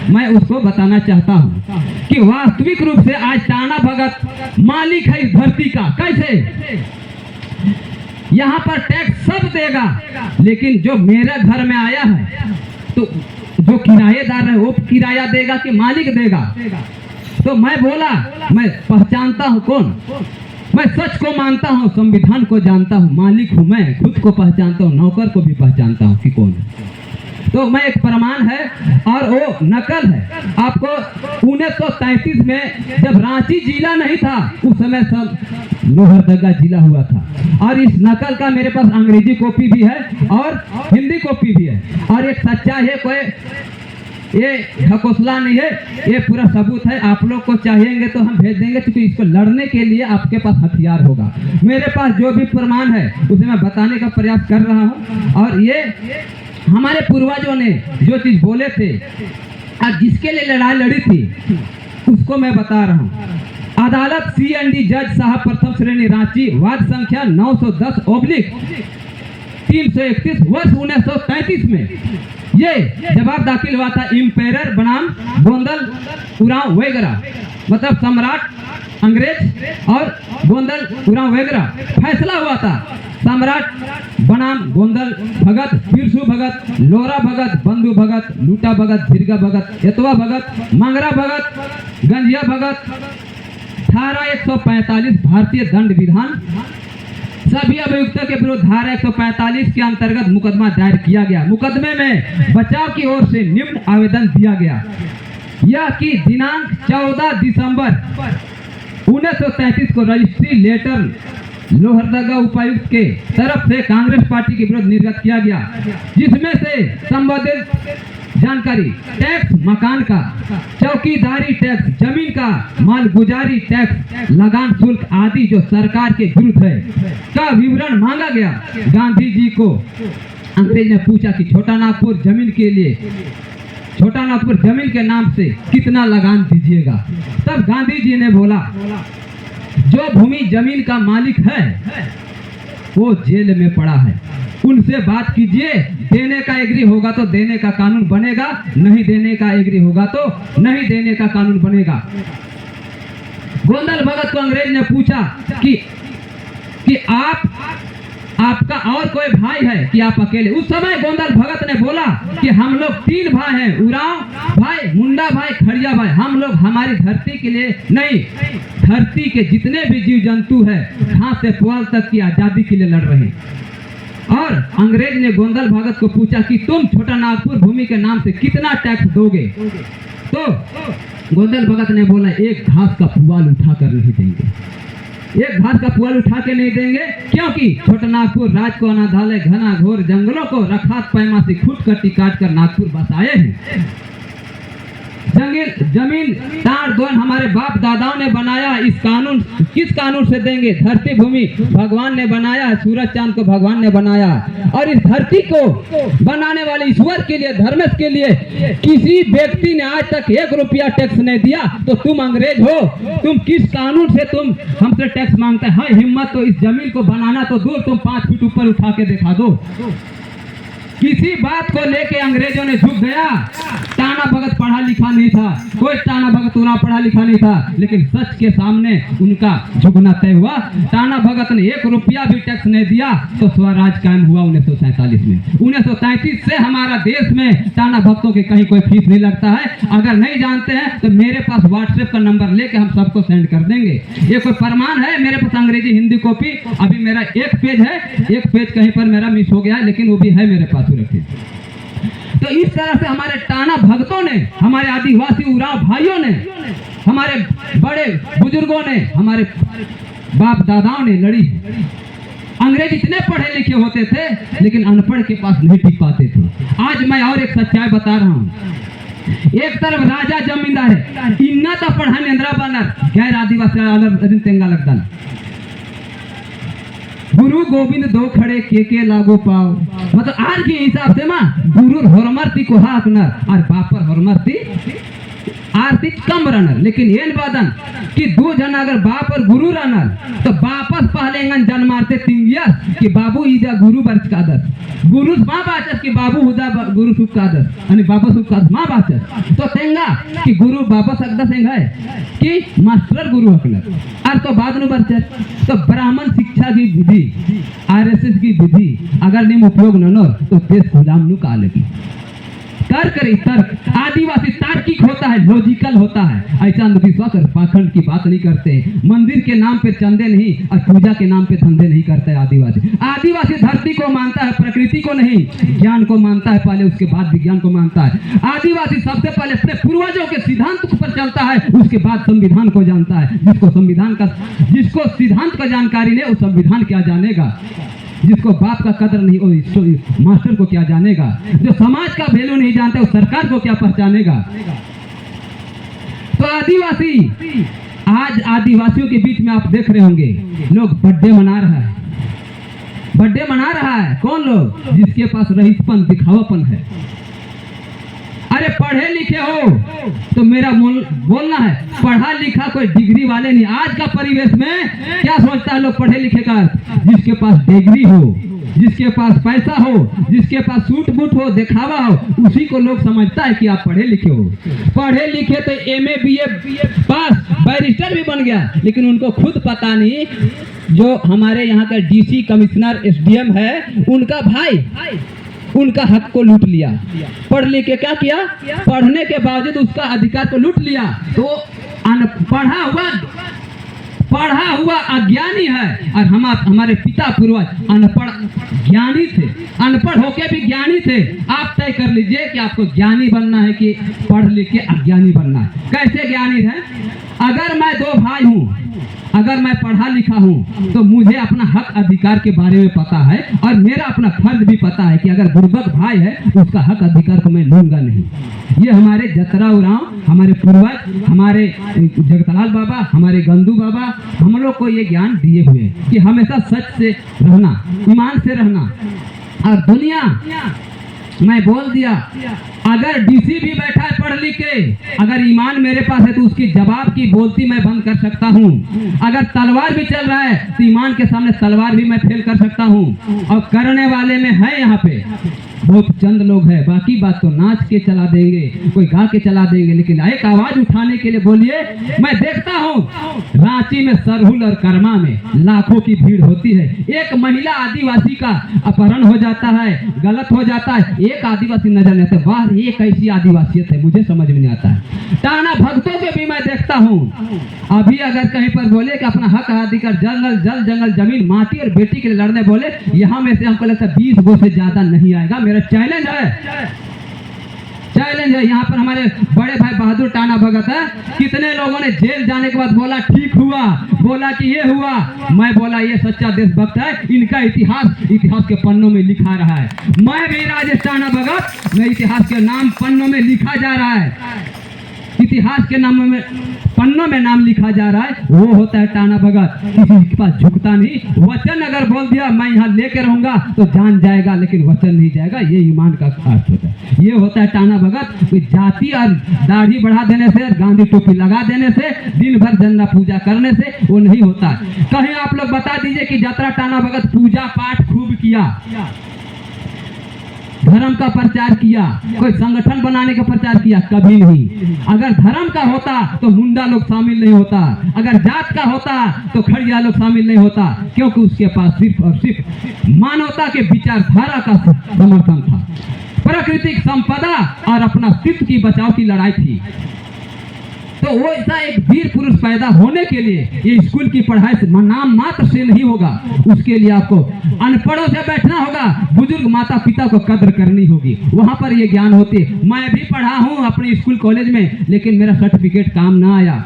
मैं उसको बताना चाहता हूँ कि वास्तविक रूप से आज टाना भगत मालिक है इस धरती का। कैसे? यहाँ पर टैक्स सब देगा, लेकिन जो मेरे घर में आया है तो जो किराएदार है वो किराया देगा कि मालिक देगा? तो मैं बोला मैं पहचानता हूँ कौन, मैं सच को मानता हूँ, संविधान को जानता हूँ, मालिक हूँ मैं, खुद को पहचानता हूँ, नौकर को भी पहचानता हूँ कि कौन है। तो मैं एक प्रमाण है और वो नकल है। आपको 1933 में जब रांची जिला नहीं था उस समय सब लोहरदगा जिला हुआ था, और इस नकल का मेरे पास अंग्रेजी कॉपी भी है और हिंदी कॉपी भी है। और एक सच्चाई है, कोई ये ढकोसला नहीं है, ये पूरा सबूत है। आप लोग को चाहिएंगे तो हम भेज देंगे, क्योंकि इसको लड़ने के लिए आपके पास हथियार होगा। मेरे पास जो भी प्रमाण है उसे मैं बताने का प्रयास कर रहा हूँ। और ये हमारे पूर्वजों ने जो चीज बोले थे और जिसके लिए लड़ाई लड़ी थी उसको मैं बता रहा हूँ। अदालत CND जज साहब प्रथम श्रेणी रांची, वाद संख्या 910/331 वर्ष 1933 में ये जवाब दाखिल हुआ था। इम्पेरर बनाम गोंदल उरांव वगैरह, मतलब सम्राट अंग्रेज और गोंदल उरांव वगैरह। फैसला हुआ था सम्राट बनाम गोंदल भगत, बिरसू भगत, लोरा भगत, बंधु भगत, लूटा भगत, झिरगा भगत, एतवा भगत, मंगरा भगत, गंजिया भगत। धारा 145 भारतीय दंड विधान, सभी अभियुक्तों के विरुद्ध धारा 145 के अंतर्गत मुकदमा दायर किया गया। मुकदमे में बचाव की ओर से निम्न आवेदन दिया गया, यह कि दिनांक 14 दिसंबर 1933 को रजिस्ट्री लेटर लोहरदगा उपायुक्त के तरफ से कांग्रेस पार्टी के विरुद्ध निर्गत किया गया, जिसमें से संबंधित जानकारी टैक्स मकान का, चौकीदारी टैक्स, जमीन का, मालगुजारी टैक्स, लगान शुल्क आदि जो सरकार के विरुद्ध है का विवरण मांगा गया। गांधी जी को अंग्रेज ने पूछा कि छोटा नागपुर जमीन के लिए, छोटा नागपुर जमीन के नाम से कितना लगान दीजिएगा? तब गांधी जी ने बोला जो भूमि जमीन का मालिक है वो जेल में पड़ा है, उनसे बात कीजिए, देने का एग्री होगा तो देने का कानून बनेगा, नहीं देने का एग्री होगा तो नहीं देने का कानून बनेगा। गोंदल भगत को अंग्रेज ने पूछा कि आपका और कोई भाई है कि आप अकेले? उस समय गोंदल भगत ने बोला कि हम लोग 3 भाई हैं, उरांव भाई, मुंडा भाई, खड़िया भाई। हम लोग हमारी धरती के लिए नहीं, धरती के जितने भी जीव जंतु है, घास से पुआल तक की आजादी के लिए लड़ रहे हैं। और अंग्रेज ने गोंदल भगत को पूछा कि तुम छोटा नागपुर भूमि के नाम से कितना टैक्स दोगे? तो गोंदल भगत ने बोला एक घास का पुआल उठा कर नहीं देंगे, एक घास का पुआल उठा के नहीं देंगे, क्योंकि छोटा नागपुर राज को अनाधालय घना घोर जंगलों को रखात पैमा से खुट कटी काट कर नागपुर बसाए हैं। जमीन तार दोन हमारे बाप दादाओं ने बनाया, इस कानून किस कानून से देंगे? धरती भूमि भगवान ने बनाया, सूरज चांद को भगवान ने बनाया, और इस धरती को बनाने वाले ईश्वर के लिए, धर्मेश के लिए किसी व्यक्ति ने आज तक 1 रुपया टैक्स नहीं दिया। तो तुम अंग्रेज हो, तुम किस कानून से तुम हमसे टैक्स मांगते हैं? हिम्मत तो इस जमीन को बनाना तो दूर, तुम 5 फीट ऊपर उठा के दिखा दो। किसी बात को लेके अंग्रेजों ने झुक गया। टाना भगत पढ़ा लिखा नहीं था, कोई टाना भगत उना पढ़ा लिखा नहीं था, लेकिन सच के सामने उनका झुकना तय हुआ। टाना भगत ने 1 रुपया भी टैक्स नहीं दिया तो स्वराज कायम हुआ 1947 में। 1933 से हमारा देश में टाना भक्तों के कहीं कोई फीस नहीं लगता है। अगर नहीं जानते हैं तो मेरे पास व्हाट्सएप का नंबर लेके हम सबको सेंड कर देंगे। ये कोई प्रमाण है, मेरे पास अंग्रेजी हिंदी कॉपी, अभी मेरा 1 पेज है, 1 पेज कहीं पर मेरा मिस हो गया है, लेकिन वो भी है मेरे पास सुरक्षित। तो इस तरह से हमारे टाना भक्तों ने, हमारे आदिवासी उरांव भाइयों ने, हमारे बड़े बुजुर्गों ने, हमारे बाप दादाओं ने लड़ी। अंग्रेज इतने पढ़े लिखे होते थे लेकिन अनपढ़ के पास नहीं टिक पाते थे। आज मैं और एक सच्चाई बता रहा हूँ। एक तरफ राजा जमींदार है, इन्ना तो पढ़ा नेंद्रा बनर गैर आदिवासी तेंगा लगता। गुरु गोविंद 2 खड़े के लागू पाओ, मतलब आज के हिसाब से माँ गुरु हरमर्ती को हाकनर और बापर हरमर्ती आर्थिक कम रहना, लेकिन ये बादन कि दो जना अगर बाप और गुरु रहना तो वापस पहले जन मारते तिंगिया कि बाबू ईदा गुरु बर्च का आदर गुरु माँ बाचस कि बाबू हुदा गुरु सुख का आदर आणि बाबा सुख का माँ बाचस तो तेंगा कि गुरु बाबा सकदा सेंग है कि मास्टर गुरु हकलर और तो बाद में बर्चस तो ब्राह्मण शिक्षा की विधि आरएसएस की विधि अगर नहीं उपयोग न नो तो देश गुलाम नु का लगी तर्क रे तर्क आदिवासी तार्किक होता है, लॉजिकल होता है। ऐसा अंधविश्वास और पाखंड की बात नहीं करते। मंदिर के नाम पे चंदे नहीं और पूजा के नाम पे धंधे नहीं करते। आदिवासी धरती को मानता है, प्रकृति को नहीं। ज्ञान को मानता है पहले, उसके बाद विज्ञान को मानता है। आदिवासी सबसे पहले अपने पूर्वजों के सिद्धांत पर चलता है, उसके बाद संविधान को जानता है। जिसको सिद्धांत का जानकारी नहीं वो संविधान क्या जानेगा। जिसको बाप का कदर नहीं वो मास्टर को क्या जानेगा। जो समाज का वैल्यू नहीं जानता वो सरकार को क्या पहचानेगा। तो आदिवासी आज आदिवासियों के बीच में आप देख रहे होंगे लोग बर्थडे मना रहा है। बर्थडे मना रहा है कौन लोग? जिसके पास रईसपन दिखावापन है। अरे पढ़े लिखे हो तो मेरा बोलना है पढ़ा लिखा कोई डिग्री वाले नहीं। आज का परिवेश में क्या सोचता है लोग पढ़े लिखे का? जिसके पास डिग्री हो, जिसके पास पैसा हो, जिसके पास सूट बूट हो, दिखावा हो, उसी को लोग समझता है कि आप पढ़े लिखे हो। पढ़े लिखे तो एमए बीए पास बैरिस्टर भी बन गया, लेकिन उनको खुद पता नहीं जो हमारे यहाँ का डीसी कमिश्नर एसडीएम है उनका भाई उनका हक को लूट लिया। पढ़ लिख के क्या किया? पढ़ने के बावजूद उसका अधिकार को लूट लिया। तो पढ़ा हुआ अज्ञानी है और हमारे पिता पूर्वज अनपढ़ ज्ञानी थे। अनपढ़ होके भी ज्ञानी थे। आप तय कर लीजिए कि आपको ज्ञानी बनना है कि पढ़ लिख के अज्ञानी बनना है। कैसे ज्ञानी है? अगर मैं दो भाई हूँ, अगर मैं पढ़ा लिखा हूँ तो मुझे अपना हक अधिकार के बारे में पता है और मेरा अपना फर्ज भी पता है कि अगर गुर्बत भाई है उसका हक अधिकार को मैं लूंगा नहीं। ये हमारे जतरा उराव, हमारे पूर्वज, हमारे जगतलाल बाबा, हमारे गंदू बाबा हम लोग को ये ज्ञान दिए हुए कि हमेशा सच से रहना, ईमान से रहना। और दुनिया मैं बोल दिया अगर डीसी भी बैठा है पढ़ लिख के, अगर ईमान मेरे पास है तो उसकी जवाब की बोलती मैं बंद कर सकता हूँ। अगर तलवार भी चल रहा है तो ईमान के सामने तलवार भी मैं फेल कर सकता हूँ। और करने वाले में है यहाँ पे बहुत चंद लोग हैं, बाकी बात तो नाच के चला देंगे, कोई गा के चला देंगे, लेकिन एक आवाज उठाने के लिए बोलिए। मैं देखता हूँ रांची में सरहुल और कर्मा में लाखों की भीड़ होती है। एक महिला आदिवासी का अपहरण हो जाता है, गलत हो जाता है, एक आदिवासी नजर नहीं आता। वाह ये कैसी आदिवासियत है, मुझे समझ में नहीं आता है। टाना भक्तों के भी मैं देखता हूँ। अभी अगर कहीं पर बोले कि अपना हक अधिकार जंगल जल जंगल जमीन माटी और बेटी के लिए लड़ने बोले, यहाँ में से हमको लगता है 20 गो से ज्यादा नहीं आएगा। मेरा चैलेंज है यहाँ पर हमारे बड़े भाई बहादुर टाना भगत है। कितने लोगों ने जेल जाने के बाद बोला ठीक हुआ, बोला कि ये हुआ। मैं बोला ये सच्चा देशभक्त है, इनका इतिहास के पन्नों में लिखा रहा है। मैं भी राजेश टाना भगत, मैं इतिहास के नाम पन्नों में लिखा जा रहा है। इतिहास के नाम में पन्नों में नाम लिखा जा रहा है, वो होता है टाना भगत। किसी के पास झुकता नहीं। वचन अगर बोल दिया मैं यहाँ लेके रहूंगा तो जान जाएगा, लेकिन वचन नहीं जाएगा। ये ईमान का अर्थ होता है। ये होता है टाना भगत। जाति और दाढ़ी बढ़ा देने से, गांधी टोपी लगा देने से, दिन भर जन्ना पूजा करने से वो नहीं होता। कहीं आप लोग बता दीजिए कि यात्रा टाना भगत पूजा पाठ खूब किया, धर्म का प्रचार किया, कोई संगठन बनाने का प्रचार किया? कभी नहीं। अगर धर्म का होता तो मुंडा लोग शामिल नहीं होता, अगर जात का होता तो खड़िया लोग शामिल नहीं होता, क्योंकि उसके पास सिर्फ और सिर्फ मानवता के विचारधारा का समर्थन था। प्राकृतिक संपदा और अपना अस्तित्व की बचाव की लड़ाई थी। तो वो ऐसा एक वीर पुरुष पैदा होने के लिए ये स्कूल की पढ़ाई से नाम मात्र से नहीं होगा। उसके लिए आपको अनपढ़ों से बैठना होगा, बुजुर्ग माता पिता को कद्र करनी होगी, वहां पर ये ज्ञान होती है। मैं भी पढ़ा हूँ अपने स्कूल कॉलेज में, लेकिन मेरा सर्टिफिकेट काम ना आया।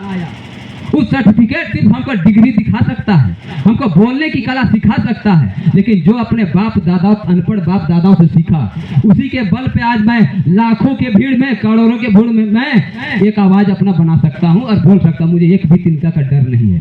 उस सर्टिफिकेट सिर्फ हमको डिग्री दिखा सकता है, हमको बोलने की कला सिखा सकता है, लेकिन जो अपने बाप दादाओं, अनपढ़ बाप दादाओं से सीखा, उसी के बल पे आज मैं लाखों के भीड़ में, करोड़ों के भीड़ में मैं एक आवाज अपना बना सकता हूं और बोल सकता हूं। मुझे एक भी चिंता का डर नहीं है।